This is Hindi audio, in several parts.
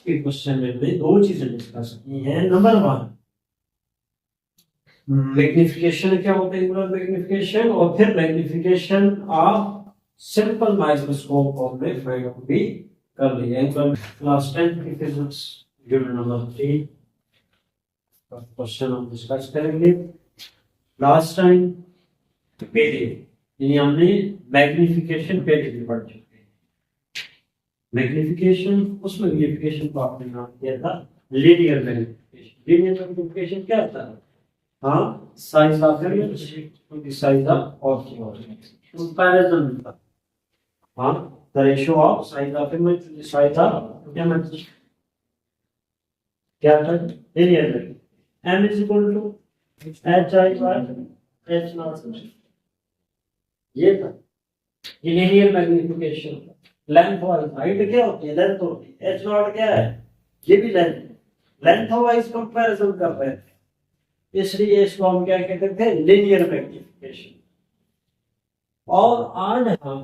इस क्वेश्चन में हमने दो चीजें डिस्कस की हैं। नंबर 1, मैग्निफिकेशन क्या होता है, एंगुलर मैग्निफिकेशन, और फिर मैग्निफिकेशन ऑफ सिंपल माइक्रोस्कोप हमने फाइंड आउट भी कर लिया। एंगुलर क्लास 10 की फिजिक्स यूनिट नंबर 3 क्वेश्चन हम डिस्कस करेंगे। लास्ट टाइम पहले यानी हमने मैग्निफिकेशन पहले भी पढ़ चुके हैं। मैग्निफिकेशन, उस मैग्निफिकेशन को आपने नाम दिया था लीनियर मैग्निफिकेशन। लीनियर मैग्निफिकेशन क्या होता है? हाँ, size of the size of object, comparison मिलता। हाँ, the ratio of size of image to the size of image क्या था? Linear magnification. m is equal to hi by h naught, ये था ये linear magnification. Length wise height क्या होती है? लेंथ होती है। h नॉट क्या है? ये भी लेंथ। लेंथ वाइज कंपैरिजन कर रहे थे, इसलिए इसको हम क्या कहते थे? Linear magnification. और आज हम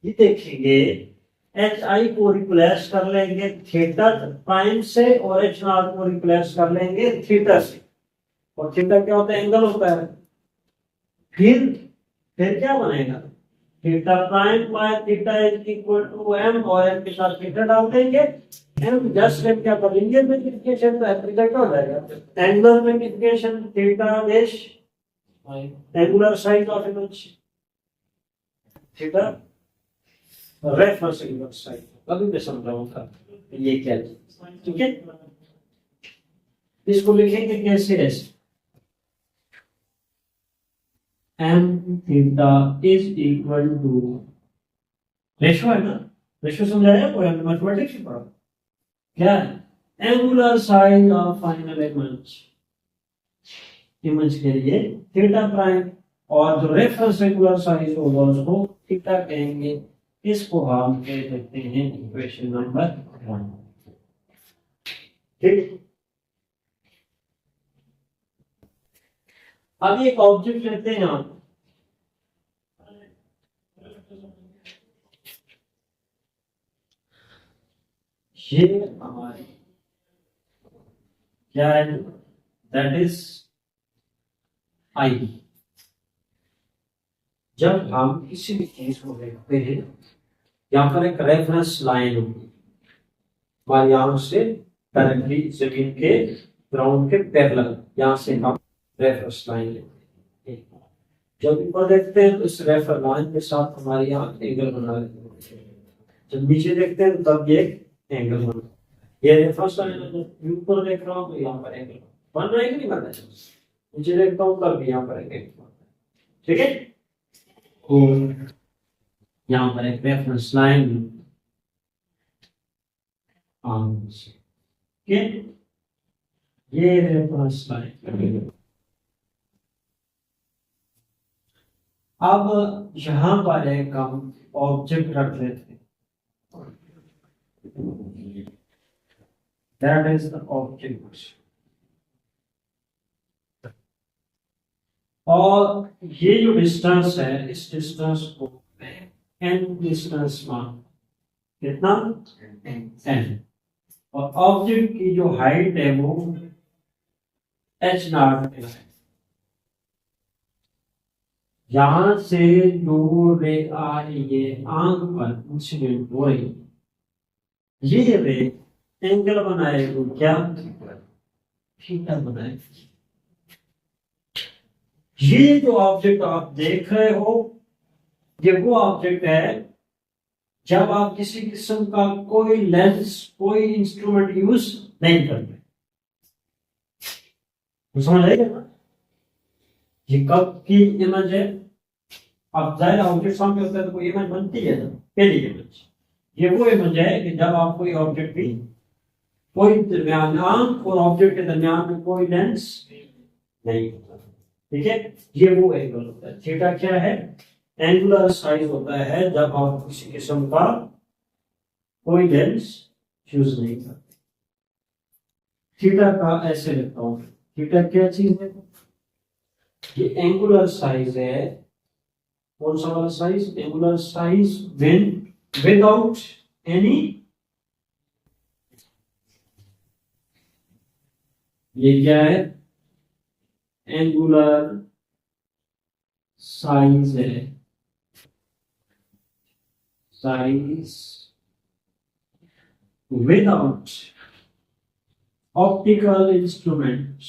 ये देखेंगे एच आई को रिप्लेस कर लेंगे थीटा प्राइम से और एच नॉट को रिप्लेस कर लेंगे थीटा से। और थीटा क्या होता है? एंगल होता है। फिर क्या बनेगा? Theta prime by theta is equal to m, और m के साथ थीटा डाल देंगे। m जस्ट m क्या कर लेंगे? मैग्निफिकेशन तो एप्लीकेट हो जाएगा। Angular magnification theta dash angular size of image, theta reference angular size. कभी मैं समझाऊंगा ये क्या है, ठीक है? इसको लिखेंगे कैसे? ऐसे m theta is equal to ratio है ना, रेशियो समझाया कोई? हमने मैथमेटिक्स में पढ़ा। क्या है? Angular size of final image, image के लिए थीटा प्राइम, और जो रेफरेंस एंगुलर साइज होगा उसको थीटा कहेंगे। इसको हम कह देते हैं इक्वेशन नंबर 1, ठीक। अब एक ऑब्जेक्ट लेते हैं हम, ये हमारी क्या है? That is I. जब हम किसी भी चीज को देखते हैं, यहाँ पर एक रेफरेंस लाइन होगी हमारी आंख से डायरेक्टली जमीन के ग्राउंड के पैरेलल, यहाँ से हम रेफरेंस लाइन लेते हैं। जब ऊपर देखते हैं तो इस रेफर लाइन के साथ हमारी आंख एंगल बना लेती है। जब नीचे देखते हैं तो तब ये एंगल बना, ये रेफरेंस लाइन है। ऊपर देख रहा हूँ तो यहाँ पर एंगल बन रहा है कि नहीं बन रहा है? नीचे देखता हूँ तब भी यहाँ पर एंगल बन रहा है, ठीक है? और यहाँ पर एक रेफरेंस लाइन, ये रेफरेंस लाइन। अब यहाँ पर एक हम ऑब्जेक्ट रख लेते हैं, दैट इज द ऑब्जेक्ट। और ये जो डिस्टेंस है, इस डिस्टेंस को n डिस्टेंस मान, कितना? n। और ऑब्जेक्ट की जो हाइट है वो h नॉट है। यहां से जो रे आ रही है आंख पर इंसिडेंट हो रही, ये रे एंगल बनाएगी क्या? थीटा बनाएगी। ये जो ऑब्जेक्ट आप देख रहे हो, ये वो ऑब्जेक्ट है जब आप किसी किस्म का कोई लेंस, कोई इंस्ट्रूमेंट यूज नहीं करते। समझ आएगा ना? ये कब की इमेज है? अब जाहिर ऑब्जेक्ट सामने होता है तो कोई इमेज बनती है ना, पहली इमेज। ये वो इमेज है कि जब आप कोई ऑब्जेक्ट की, कोई दरमियान आंख और ऑब्जेक्ट के दरमियान में कोई लेंस नहीं होता, ठीक है? ये वो एंगल होता है। थीटा क्या है? एंगुलर साइज होता है जब आप किसी किस्म का कोई लेंस यूज नहीं करते। थीटा का ऐसे लिखता हूं, थीटा क्या चीज है? ये एंगुलर साइज है। कौन सा वाला size? Angular size when without any ये क्या है? एंगुलर साइज है, size without optical instrument,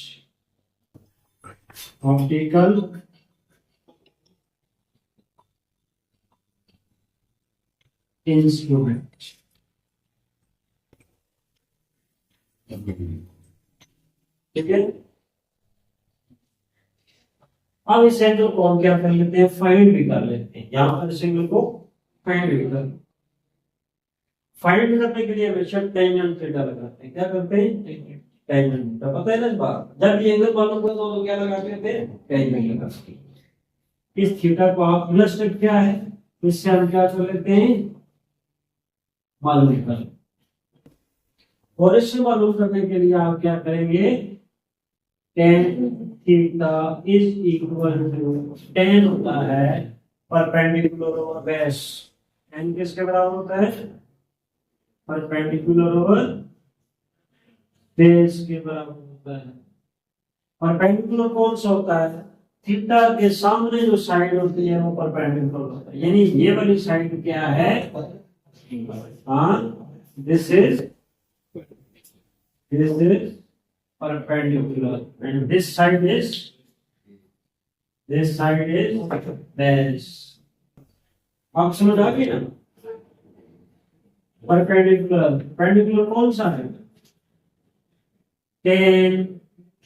optical instrument. ठीक है, अब इस एंगल को हम क्या कर लेते हैं? फाइंड भी कर लेते हैं। यहां पर इस एंगल को फाइंड भी कर, फाइंड करने के लिए हमेशा टेंजेंट थीटा लगाते हैं। क्या करते हैं? Tangent theta. पता है ना इस बात, जब ये एंगल मालूम होता तो क्या लगाते थे? टेंजेंट लगाते हैं। इस थीटा को आप प्लस क्या है, इससे हम क्या कर लेते हैं? मालूम कर, और इससे मालूम करने के लिए आप क्या करेंगे? Tan theta is equal to, tan होता है परपेंडिकुलर ओवर बेस, टेन किसके बराबर होता है? परपेंडिकुलर ओवर बेस के बराबर होता है। परपेंडिकुलर कौन सा होता है? थीटा के सामने जो साइड होती है वो परपेंडिकुलर होता है, यानी ये वाली साइड क्या है? हाँ, this is perpendicular and this side is base। आप समझ आ गई ना? परपेंडिकुलर कौन सा है? tan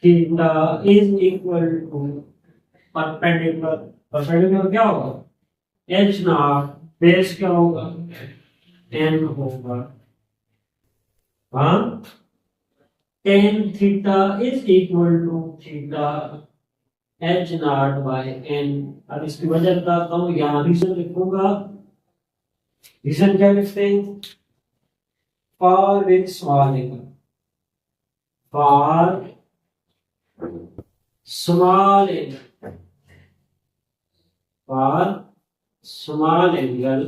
theta is equal to perpendicular क्या होगा? h नॉट, बेस क्या होगा? n होगा। हाँ, tan theta is equal to theta h not by n। अब इसकी वजह बताता हूं, यहां रीजन लिखूंगा। रीजन क्या लिखते हैं? For very small angle, for small angle, for small angle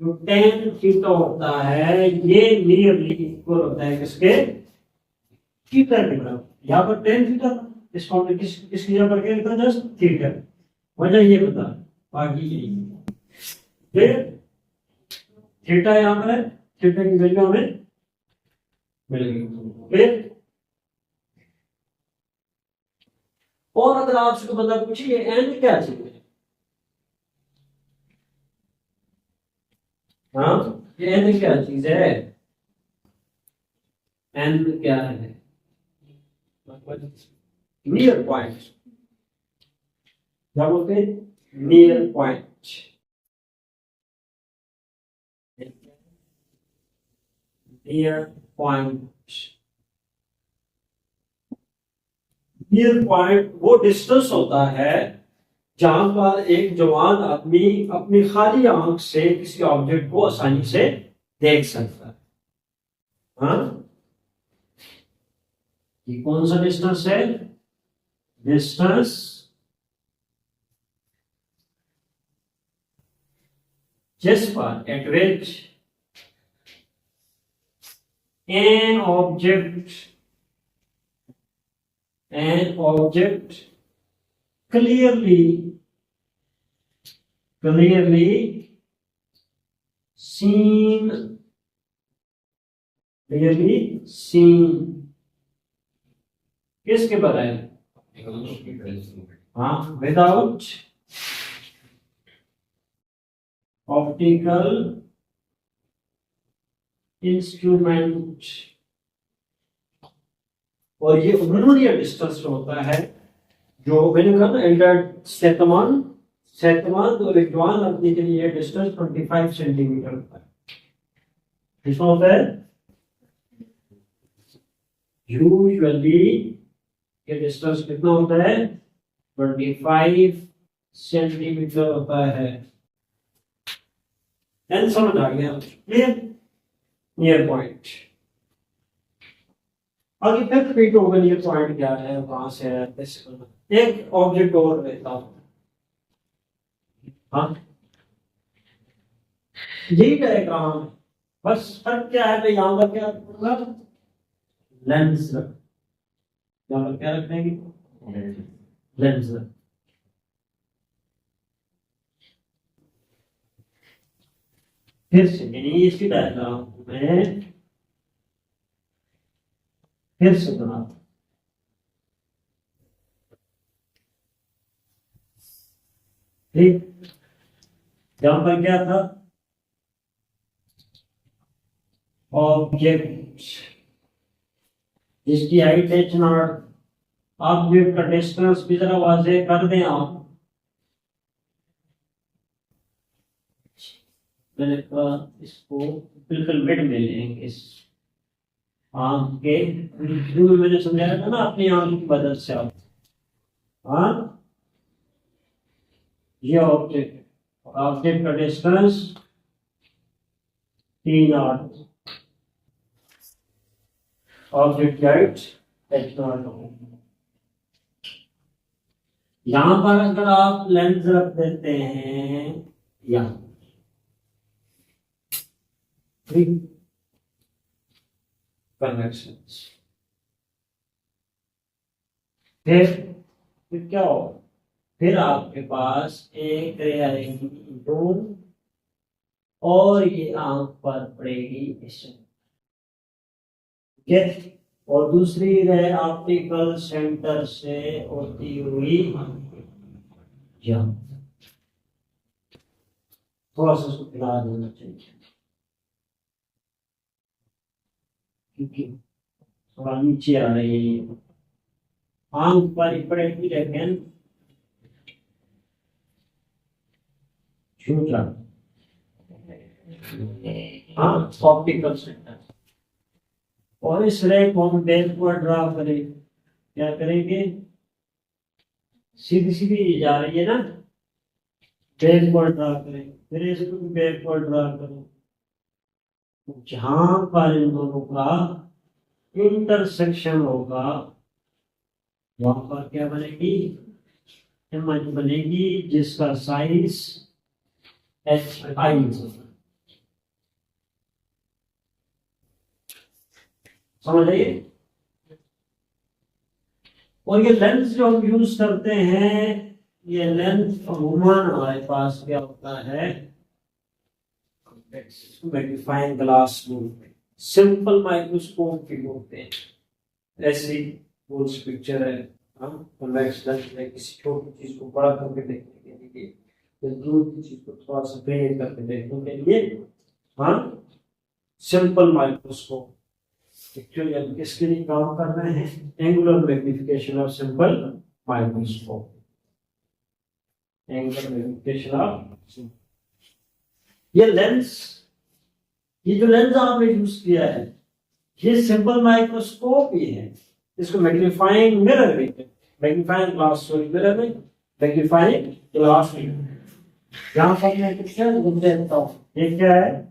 जो tan थीटा होता है ये नियरली इक्वल होता है किसके? थीटा के बराबर। यहाँ पर tan थीटा, इसको हमने किसकी जगह पर क्या लिखा? Just theta. वजह ये बता, बाकी यही। फिर थीटा यहाँ पर है, थीटा की वैल्यू हमें मिल गई। फिर और अगर आपसे बंदा पूछे ये एन क्या चीज है? हाँ, ये एन क्या चीज है? एन क्या है? Near point. क्या बोलते हैं? Near point. Near point, near point वो डिस्टेंस होता है जहां पर एक जवान आदमी अपनी खाली आंख से किसी ऑब्जेक्ट को आसानी से देख सकता है। हाँ, ये कौन सा डिस्टेंस है? डिस्टेंस जिस पर eight which an object clearly seen किसके बराबर? हाँ, विदाउट ऑप्टिकल इंस्ट्रूमेंट। और ये उन्होंने डिस्टेंस होता है जो मैंने कहा ना, एल्डर सेतमान तो एक जवान आदमी के लिए डिस्टेंस 25 सेंटीमीटर होता है। कितना होता है? यूजुअली ये डिस्टेंस कितना होता है? 25 सेंटीमीटर होता है। एन समझ आ गया? क्लियर? Near point. आगे फिर रिपीट होगा नियर पॉइंट क्या है, कहां से है, कैसे। एक ऑब्जेक्ट और लेता हूं। हाँ, यही डायग्राम, बस फर्क क्या है? मैं यहां पर क्या रखूंगा? लेंस रख, यहाँ पर क्या रख देंगे, लेंस। फिर से यानी इसकी डायग्राम में फिर से बना, ठीक। यहां पर क्या था, ऑब्जेक्ट जिसकी हाइट h नॉट, ऑब्जेक्ट का डिस्टेंस भी जरा वाजे कर दें आप। मैंने कहा इसको बिल्कुल मिड में लेंगे, इस आंख के शुरू में मैंने समझाया था ना, अपनी आंख की मदद से आप, हाँ, ये ऑब्जेक्ट, ऑब्जेक्ट का distance t not, object height h not. यहां पर अगर आप लेंस रख देते हैं यहां, ठीक, कन्वेक्शन, फिर क्या होगा, फिर आपके पास एक रे आएगी दूर और ये आंख पर पड़ेगी इसमें, ठीक है, और दूसरी रे ऑप्टिकल सेंटर से होती हुई यहाँ, थोड़ा सा उसको पिला देना चाहिए क्योंकि थोड़ा नीचे आ रही है, आंख पर ही पड़ेगी लेकिन छूटा, हाँ, ऑप्टिकल सेंटर। और इस रे को हम बैकवर्ड ड्रा करेंगे, क्या करेंगे, सीधी सीधी जा रही है ना, बैकवर्ड ड्रा करेंगे, फिर इसको भी बैकवर्ड ड्रा करें, जहां पर इन दोनों का इंटरसेक्शन होगा वहां पर क्या बनेगी, इमेज बनेगी जिसका साइज HI, समझ आइए। और ये लेंस जो हम यूज करते हैं, ये लेंस अमूमन हमारे पास क्या होता है, मैग्नीफाइंग ग्लास बोलते हैं, सिंपल माइक्रोस्कोप भी बोलते हैं, ऐसी बोल्स पिक्चर है, कन्वेक्स लेंस में किसी छोटी चीज को बड़ा करके देखने के लिए, तो दूर की चीज को थोड़ा सा क्लियर करके देखने के लिए, हाँ, सिंपल माइक्रोस्कोप। एक्चुअली हम किसके लिए काम कर रहे हैं, angular magnification of simple microscope, angular magnification of, ये लेंस, ये जो लेंस आपने यूज किया है ये सिंपल माइक्रोस्कोप ही है, इसको मैग्नीफाइंग मिरर भी, मैग्नीफाइंग ग्लास, सॉरी मिरर नहीं, मैग्नीफाइंग ग्लास भी। यहां पर मैं पिक्चर घूम देता हूं, ये क्या है,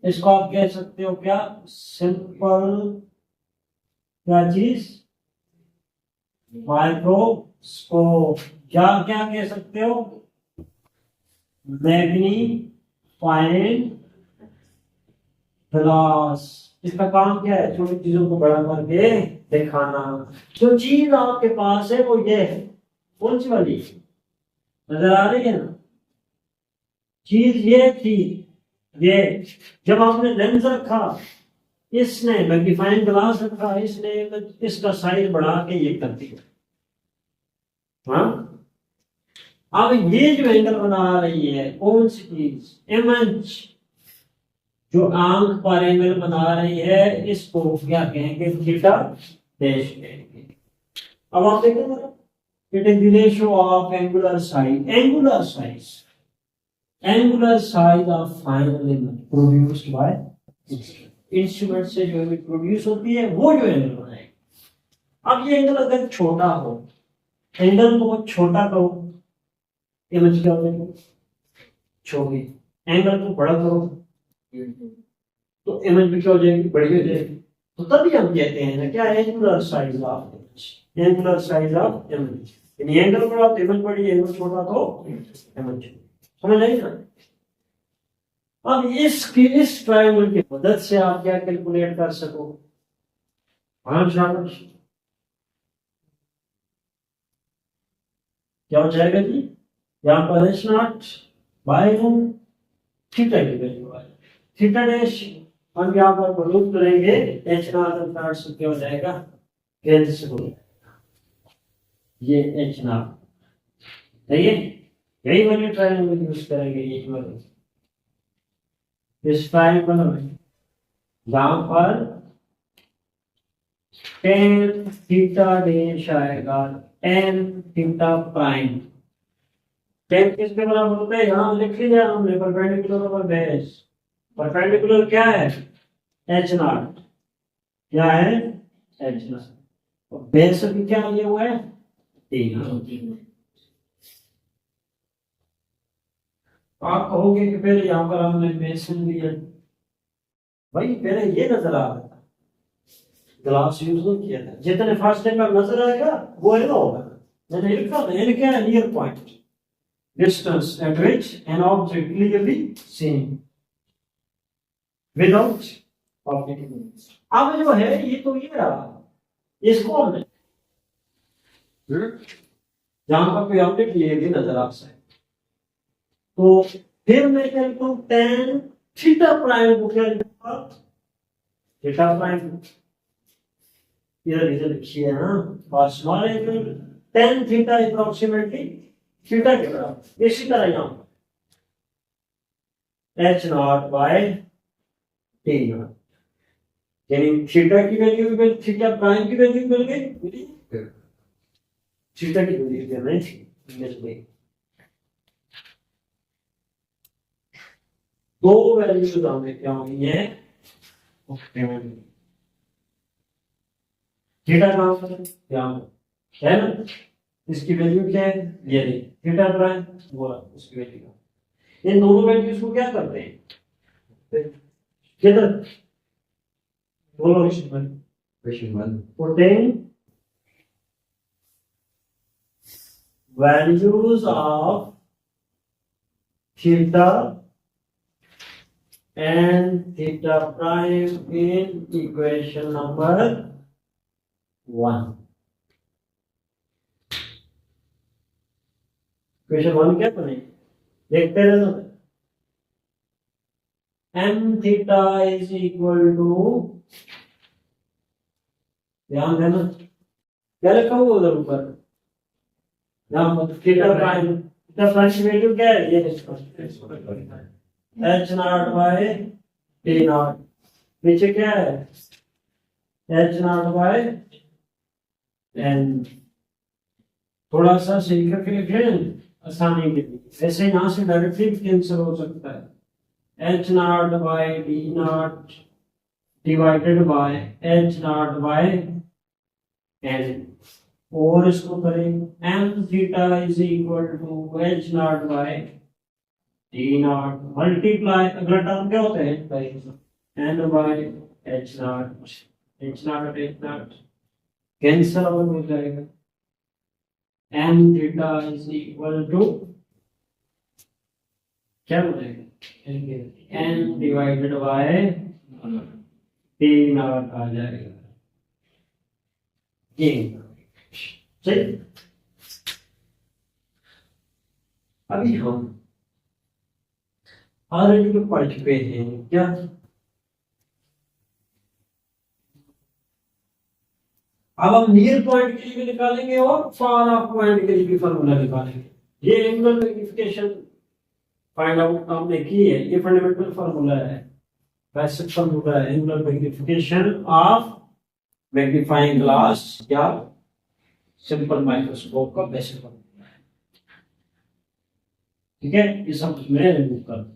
इसको आप कह सकते हो क्या, सिंपल क्या चीज, माइक्रोस्कोप, क्या क्या कह सकते हो, मैग्नीफाइंग ग्लास। इसका काम क्या है, छोटी चीजों को बड़ा करके दिखाना। जो चीज आपके पास है वो ये है, कौन सी वाली, नजर आ रही है ना, चीज ये थी, ये जब आपने लेंस रखा, इसने मैग्नीफाइंग ग्लास रखा, इसने इसका साइज बढ़ा के ये कर दिया, हाँ। अब ये जो एंगल बना रही है कौन सी चीज, इमेज, जो आंख पर एंगल बना रही है इसको क्या कहेंगे, थीटा डैश कहेंगे। अब आप देखेंगे, it is the ratio of angular size, angular size, angular size of final image produced by instrument से जो इमेज प्रोड्यूस होती है वो जो एंगल बनाएगी। अब ये एंगल अगर छोटा हो, एंगल को छोटा करो, इमेज क्या हो जाएगी, छोटी, एंगल को बड़ा करो तो इमेज भी क्या हो जाएगी, बड़ी हो जाएगी। तो तभी हम कहते हैं ना क्या, angular size of image, angular size of image, यानी एंगल बड़ा तो इमेज बड़ी, एंगल छोटा तो इमेज, समझ आई ना। अब इस ट्रायंगल की मदद से आप क्या कैलकुलेट कर सको, हाँ शाबाश, क्या हो जाएगा जी, यहाँ पर h not by root theta की वैल्यू है थीटा डैश, हम यहाँ पर प्रूव करेंगे एच नॉट और से क्या हो जाएगा, कैंसिल हो जाएगा ये एच नॉट, सही है। यही वैल्यू ट्रायंगल में यूज करेंगे ये वाली इस ट्रायंगल में, जहां पर टेन थीटा डैश आएगा टेन थीटा प्राइम, टेन किसके बराबर होता है, यहाँ लिख लिया हमने परपेंडिकुलर ओवर बेस, परपेंडिकुलर क्या है एच नॉट, क्या है एच नॉट, और बेस भी क्या लिया हुआ है तीन। आप कहोगे कि पहले यहाँ पर हमने बेसन लिया, भाई पहले ये नजर आ रहा था, ग्लास यूज नहीं किया था, जितने फास्ट टाइम नजर आएगा वो है होगा, मैंने लिखा था ये क्या है near point, distance at which an object clearly seen without optical means। अब जो है ये तो ये रहा, इसको हमने जहां पर कोई ऑब्जेक्ट ये भी नजर आ सकता है, तो फिर मैं क्या लिखता हूं टेन थीटा प्राइम को क्या लिखूंगा, थीटा प्राइम इधर लिखिए ना, और small angle tan theta approximately theta के बराबर, इसी तरह यहाँ h not by t not, यानी थीटा की वैल्यू भी थीटा प्राइम की वैल्यू मिल गई, थीटा की वैल्यू मिल गई, दो वैल्यूज हमें क्या हुई है, थीटा कहां पर है ना, इसकी वैल्यू क्या है ये रही थीटा प्राइम, वो उसकी वैल्यू, इन दोनों वैल्यूज को क्या करते हैं किधर बोलो question 1 putting values of theta and theta prime in equation number 1। Question 1 क्या बने देखते रहना, m theta is equal to, ध्यान देना क्या लिखा हुआ उधर ऊपर, यहाँ थीटा प्राइम की वैल्यू क्या है ये h not by t not, नीचे क्या है एच नॉट बाय एन, थोड़ा सा सही करके लिखें आसानी के लिए, वैसे यहां से डायरेक्टली कैंसिल हो सकता है, h not by d not divided by h not by n, और इसको करें m theta is equal to h not by d not multiply, अगला टर्म क्या होता है n by h not cancel हो जाएगा, m theta is equal to क्या बनेगा n divided by t naught आ जाएगा ये सही। अभी हम ऑलरेडी पढ़ चुके हैं क्या, अब हम नियर पॉइंट के लिए भी निकालेंगे और फार ऑफ पॉइंट के लिए भी फॉर्मूला निकालेंगे, ये एंगल मैग्निफिकेशन फाइंड आउट हमने की है, ये फंडामेंटल फार्मूला है, बेसिक फार्मूला है angle magnification of magnifying glass या सिंपल माइक्रोस्कोप का बेसिक फार्मूला है, ठीक है, ये सब मैं रिमूव कर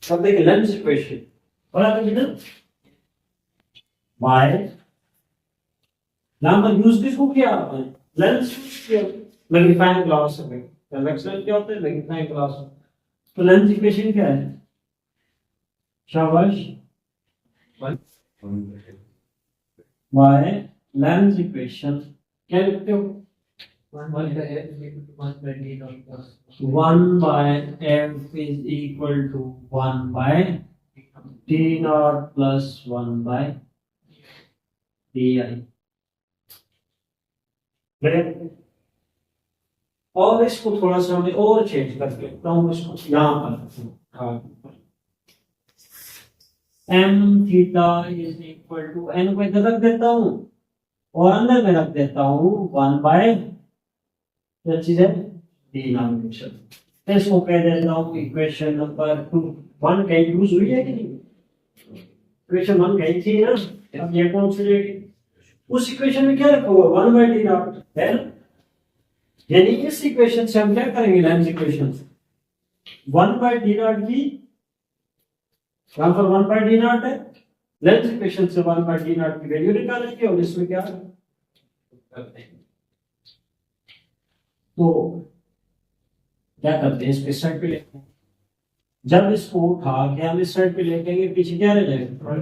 सब एक लेंस इक्वेशन और आपने ना बाय नाम का यूज किसको किया आपने, लेंस किया, मैग्नीफाइंग ग्लास में कन्वेक्स लेंस क्या होता है मैग्नीफाइंग ग्लास, तो लेंस इक्वेशन क्या है, शाबाश बाय लेंस इक्वेशन क्या लिखते हो? 1 by f is equal to 1 by t naught plus 1 by di. और इसको थोड़ा सा मैं और चेंज कर लेता हूँ, इसको यहाँ पर m theta is equal to n को इधर रख देता हूँ और अंदर में रख देता हूँ 1 बाय क्या चीज है डिनोमिनेशन। इसको कह देता हूँ इक्वेशन नंबर 2। 1 कहीं यूज हुई है कि नहीं? इक्वेशन 1 कहीं थी ना, अब ये कौन सी रहेगी? उस इक्वेशन में क्या रखा हुआ 1 बाय डी नॉट है ना, यानी इस इक्वेशन से हम क्या करेंगे lens equation 1 by d not की, यहां पर 1 बाय डी नॉट है, लेंस इक्वेशन से 1 बाय डी नॉट की वैल्यू निकालेंगे और इसमें क्या करते हैं, तो क्या करते हैं इसको साइड पे लेते हैं। जब इसको उठा के हम इस साइड पे लेके पीछे क्या रह जाएगा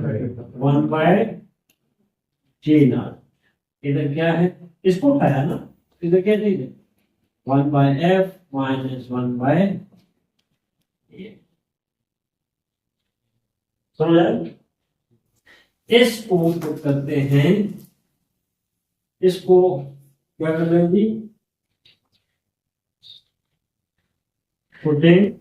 1 बाय डी नॉट, इधर क्या है इसको उठाया ना, इधर क्या चाहिए 1 बाय एफ माइनस 1 बाय ए। समझ आया? इसको पुट करते हैं, इसको क्या कर रहे हैं जी पुटिंग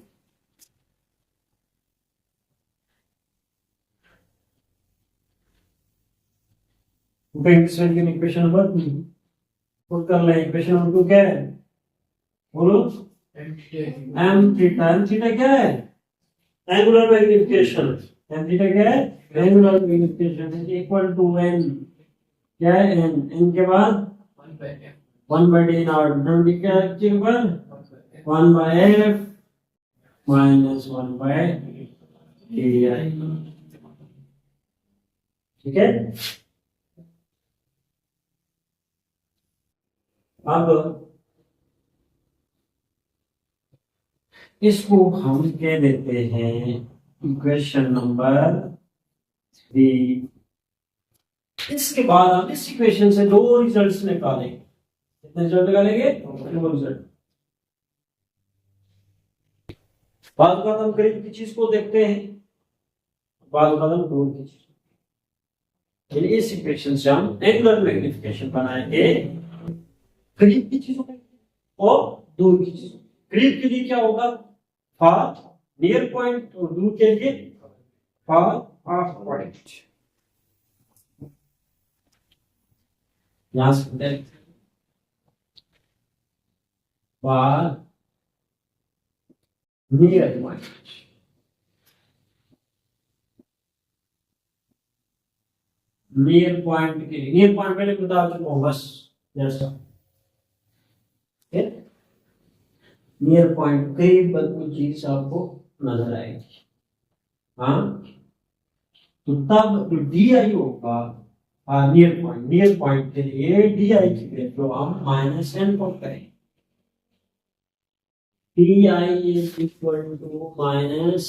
इक्वेशन नंबर 2 पुट कर ले। इक्वेशन नंबर 2 क्या है बोलो? एम थीटा क्या है? Angular magnification. एम थीटा क्या है? Angular magnification is equal to n, क्या है एन के बाद 1 बाय डी नॉट, डी क्या के ऊपर 1 by f minus 1 by d i. ठीक है, अब इसको हम कह देते हैं इक्वेशन नंबर 3। इसके बाद हम इस इक्वेशन से दो रिजल्ट्स निकालेंगे। कितने रिजल्ट निकालेंगे? दो रिजल्ट। बाद का हम करीब की चीज को देखते हैं, बाद का हम दूर की चीज, इस इक्वेशन से हम एंगुलर मैग्निफिकेशन बनाएंगे करीब की चीजों और दूर की चीजों। करीब के लिए क्या होगा फार नियर पॉइंट, और दूर के लिए फार ऑफ पॉइंट। यहां से फार नियर पॉइंट, नियर पॉइंट के लिए, नियर पॉइंट पहले बता चुका हूं बस जैसा नियर पॉइंट करीब कोई चीज आपको नजर आएगी। हाँ, तो तब जो डी आई होगा नियर पॉइंट के लिए डी आई की वैल्यू हम माइनस एन पुट करेंगे। D i is equal to minus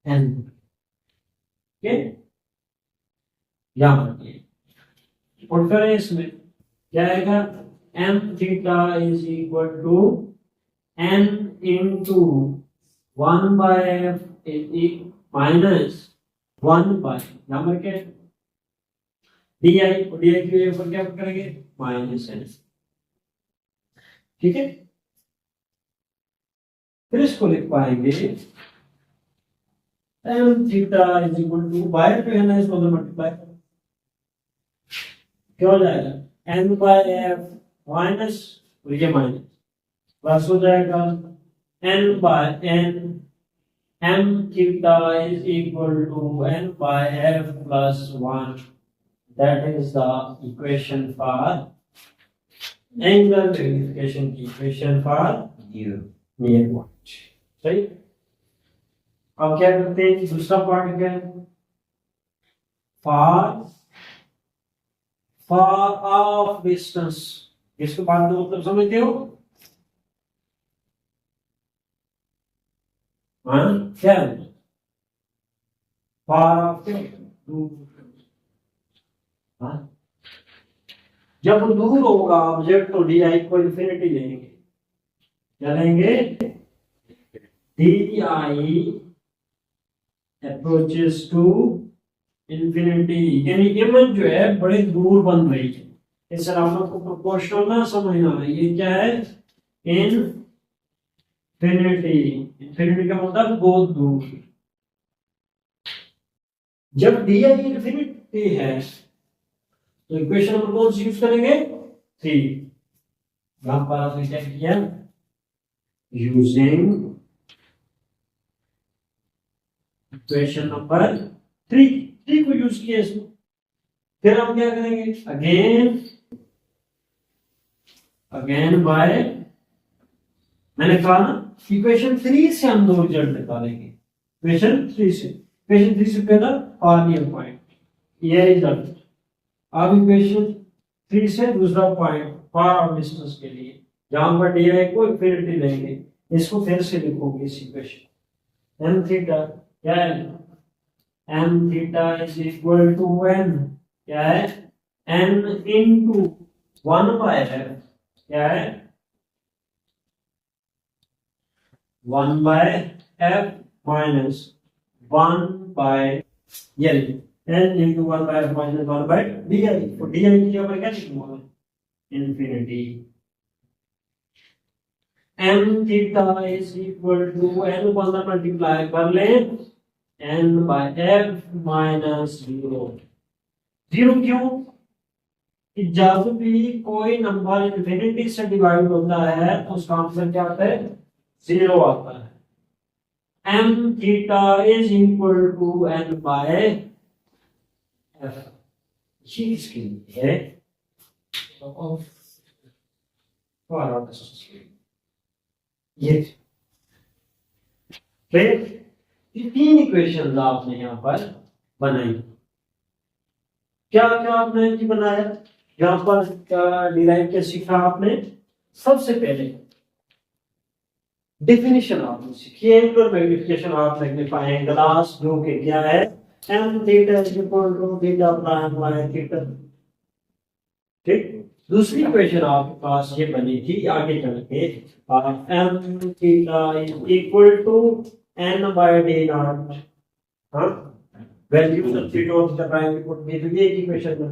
n. Okay, यहां पुट करें, इसमें क्या आएगा m theta is equal to n into 1 by f is minus 1 by number क्या है di, और di की वजह पर क्या करेंगे माइनस n। ठीक है, फिर इसको लिख पाएंगे m theta is equal to by पे है ना, इसको मल्टीप्लाई क्या हो जाएगा n by f माइनस, ये माइनस प्लस हो जाएगा n by n, m theta is equal to n by f plus 1। That is the equation for angular magnification की इक्वेशन फॉर नियर पॉइंट। सही, अब क्या करते हैं दूसरा पार्ट क्या है फॉर ऑफ डिस्टेंस। इसको बात का मतलब समझते हो? हाँ, क्या है फार ऑफ के दूर। हाँ? जब दूर होगा ऑब्जेक्ट तो डी आई को इन्फिनिटी लेंगे, क्या लेंगे? D i approaches to infinity, यानी इमेज जो है बड़े दूर बन रही है। इस राउंड को प्रोपोर्शनल ना समझना है, ये क्या है? इन्फिनिटी। इन्फिनिटी का मतलब बहुत दूर। जब डी आई इन्फिनिटी है तो इक्वेशन नंबर कौन सी यूज करेंगे? 3। यहां पर आपने क्या किया? यूजिंग इक्वेशन नंबर 3 को यूज किया इसमें। फिर हम क्या करेंगे? अगेन बाय, मैंने कहा ना इक्वेशन 3 से हम दो रिजल्ट निकालेंगे। इक्वेशन 3 से पहला फार पॉइंट, ये रिजल्ट। अब इक्वेशन 3 से दूसरा पॉइंट फार ऑफ डिस्टेंस के लिए, जहां पर डी आई को इन्फिनिटी लेंगे। इसको फिर से लिखोगे इस इक्वेशन। एम थीटा क्या है? M theta is equal to n, क्या है? एन इंटू 1/f, क्या है? 1/f माइनस 1/, ये n into 1/f minus 1/di। तो di की जगह पर क्या लिखूंगा? Infinity. m theta is equal to n को अंदर मल्टीप्लाई कर ले, n/f माइनस 0। 0 क्यों? कि जब भी कोई नंबर इन्फिनिटी से डिवाइड होता है तो उसका आंसर क्या आता है? 0 आता है। m theta is equal to n/f, ये इसके लिए है। ये तीन इक्वेशन आपने यहाँ पर बनाई। क्या क्या आपने जी बनाया? यहाँ पर डिराइव क्या सीखा आपने? सबसे पहले डेफिनेशन आपने सीखी, angular magnification of magnifying glass, जो कि क्या है? m theta is equal to theta prime by theta. ठीक। दूसरी इक्वेशन आपके पास ये बनी थी आगे चल के, m theta is equal to n/d0। हाँ, value substitute the prime put भी, तो ये इक्वेशन है।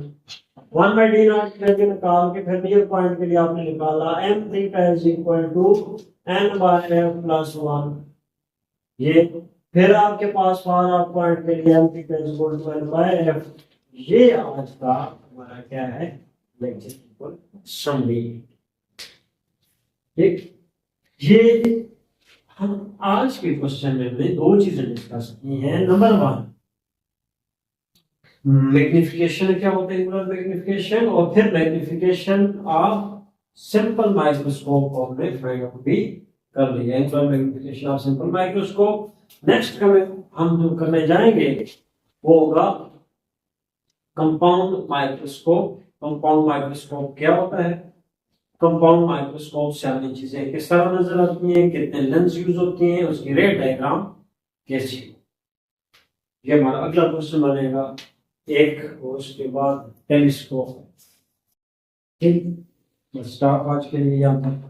1/d0 वैल्यू निकाल के फिर नियर पॉइंट के लिए आपने निकाला m theta is equal to n/f plus 1। ये फिर आपके पास फार ऑफ पॉइंट के लिए m theta is equal to n/f। ये आज का हमारा क्या है? Lecture summary. ठीक। ये हम आज के क्वेश्चन में हमने दो चीजें डिस्कस की हैं। नंबर 1, मैग्निफिकेशन क्या होता है, एंगुलर मैग्निफिकेशन, और फिर मैग्निफिकेशन ऑफ सिंपल माइक्रोस्कोप को हमने फाइंड आउट भी कर लिया। Angular magnification of simple microscope. Next हम जो करने जाएंगे वो होगा कंपाउंड माइक्रोस्कोप। कंपाउंड माइक्रोस्कोप क्या होता है? कंपाउंड माइक्रोस्कोप से हमें चीजें किस तरह नजर आती हैं, कितने लेंस यूज होती हैं, उसकी रे डायग्राम कैसी, ये हमारा अगला क्वेश्चन बनेगा। एक और उसके बाद टेलीस्कोप। ठीक, बस आज के लिए यहाँ पर